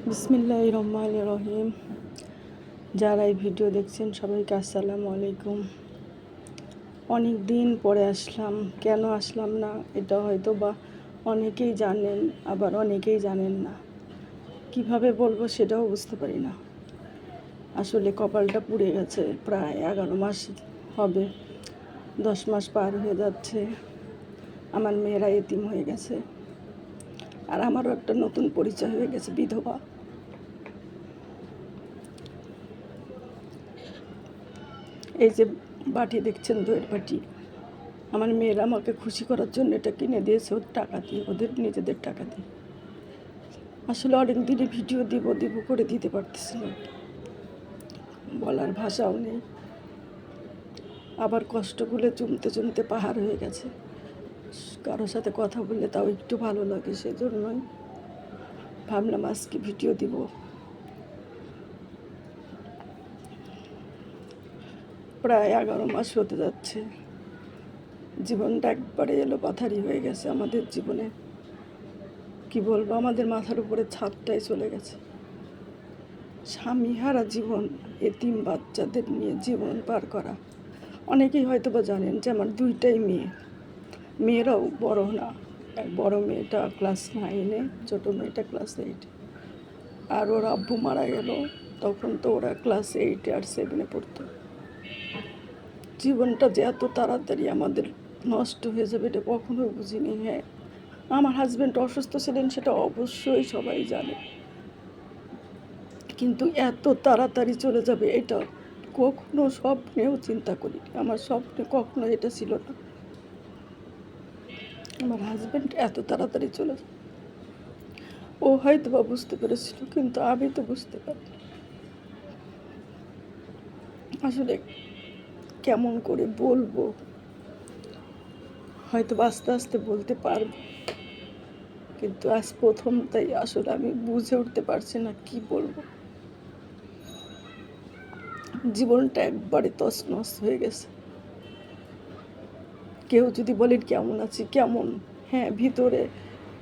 বিসমিল্লাহির রহমানির রহিম। যারা এই ভিডিও দেখছেন সবাইকে আসসালামু আলাইকুম। অনেক দিন পরে আসলাম। কেন আসলাম না এটা হয়তো বা অনেকেই জানেন, আবার অনেকেই জানেন না। কিভাবে বলবো সেটাও বুঝতে পারি না। আসলে কপালটা পুড়ে গেছে। প্রায় 11 মাস হবে, 10 মাস পার হয়ে যাচ্ছে। আমার মেয়েরা এতিম হয়ে গেছে, আর আমারও একটা নতুন পরিচয় হয়ে গেছে, বিধবা। এই যে বাটি দেখছেন, দইয়ের বাটি, আমার মেয়েরা আমাকে খুশি করার জন্য এটা কিনে দিয়েছে ওর টাকা দিয়ে, ওদের নিজেদের টাকা দিয়ে। আসলে অনেক দিনই ভিডিও দিব করে দিতে পারতেছিলাম, বলার ভাষাও নেই। আবার কষ্টগুলো জমতে পাহাড় হয়ে গেছে। কারোর সাথে কথা বললে তাও একটু ভালো লাগে, সেজন্যই ভাবলাম আজকে ভিডিও দিব। প্রায় 11 মাস হতে যাচ্ছে। জীবনটা একবারে এলো পাথারি হয়ে গেছে আমাদের জীবনে। কি বলবো, আমাদের মাথার উপরে ছাদটাই চলে গেছে। স্বামীহারা জীবন, এতিম বাচ্চাদের নিয়ে জীবন পার করা। অনেকেই হয়তো বা জানেন যে আমার 2টাই মেয়ে। মেয়েরাও বড় না, বড় মেয়েটা ক্লাস 9-এ, ছোটো মেয়েটা ক্লাস 8। আর ওর আব্বু মারা গেল, তখন তো ওরা ক্লাস 8 আর 7-এ পড়তো। জীবনটা যে এত তাড়াতাড়ি আমাদের নষ্ট হয়ে যাবে এটা কখনোই বুঝিনি। হ্যাঁ, আমার হাজব্যান্ড অসুস্থ ছিলেন, সেটা অবশ্যই সবাই জানে, কিন্তু এত তাড়াতাড়ি চলে যাবে এটা কখনো স্বপ্নেও চিন্তা করিনি। আমার স্বপ্নে কখনো এটা ছিল না, আমার হাজব্যান্ড এত তাড়াতাড়ি চলে যাবে। ও হয়তো বা বুঝতে পেরেছিল, কিন্তু আমি তো বুঝতে পারিনি। আসলে কেমন করে বলবো, হয়তো আস্তে আস্তে বলতে পারবো, কিন্তু আজ প্রথম, তাই আসলে আমি বুঝে উঠতে পারছি না কি বলবো। জীবনটা একবারে তছনছ হয়ে গেছে। কেউ যদি বলেন কেমন আছি, কেমন, হ্যাঁ,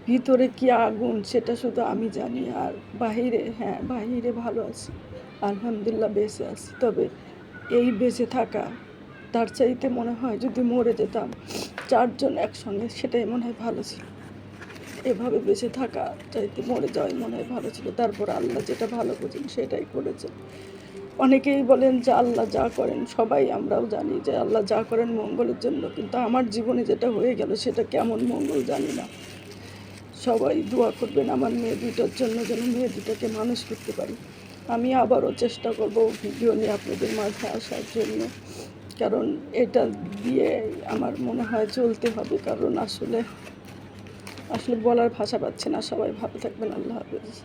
ভিতরে কি আগুন সেটা শুধু আমি জানি। আর বাহিরে, হ্যাঁ, বাহিরে ভালো আছি, আলহামদুলিল্লাহ বেঁচে আছি। তবে এই বেঁচে থাকা, তার চাইতে মনে হয় যদি মরে যেতাম 4 জন একসঙ্গে, সেটাই মনে হয় ভালো ছিল। এভাবে বেঁচে থাকা চাইতে মরে যাওয়াই মনে হয় ভালো ছিল। তারপর আল্লাহ যেটা ভালো বোঝেন সেটাই করেছেন। অনেকেই বলেন যে আল্লাহ যা করেন, সবাই আমরাও জানি যে আল্লাহ যা করেন মঙ্গলের জন্য, কিন্তু আমার জীবনে যেটা হয়ে গেল সেটা কেমন মঙ্গল জানি না। সবাই দোয়া করবেন আমার মেয়ে দুটার জন্য, যেন মেয়ে দুটাকে মানুষ করতে পারি। আমি আবারও চেষ্টা করব ভিডিও নিয়ে আপনাদের মাঝে আসার জন্য, কারণ এটা দিয়ে আমার মনে হয় চলতে হবে। কারণ আসলে বলার ভাষা পাচ্ছি না। সবাই ভালো থাকবেন, আল্লাহ হাফেজ।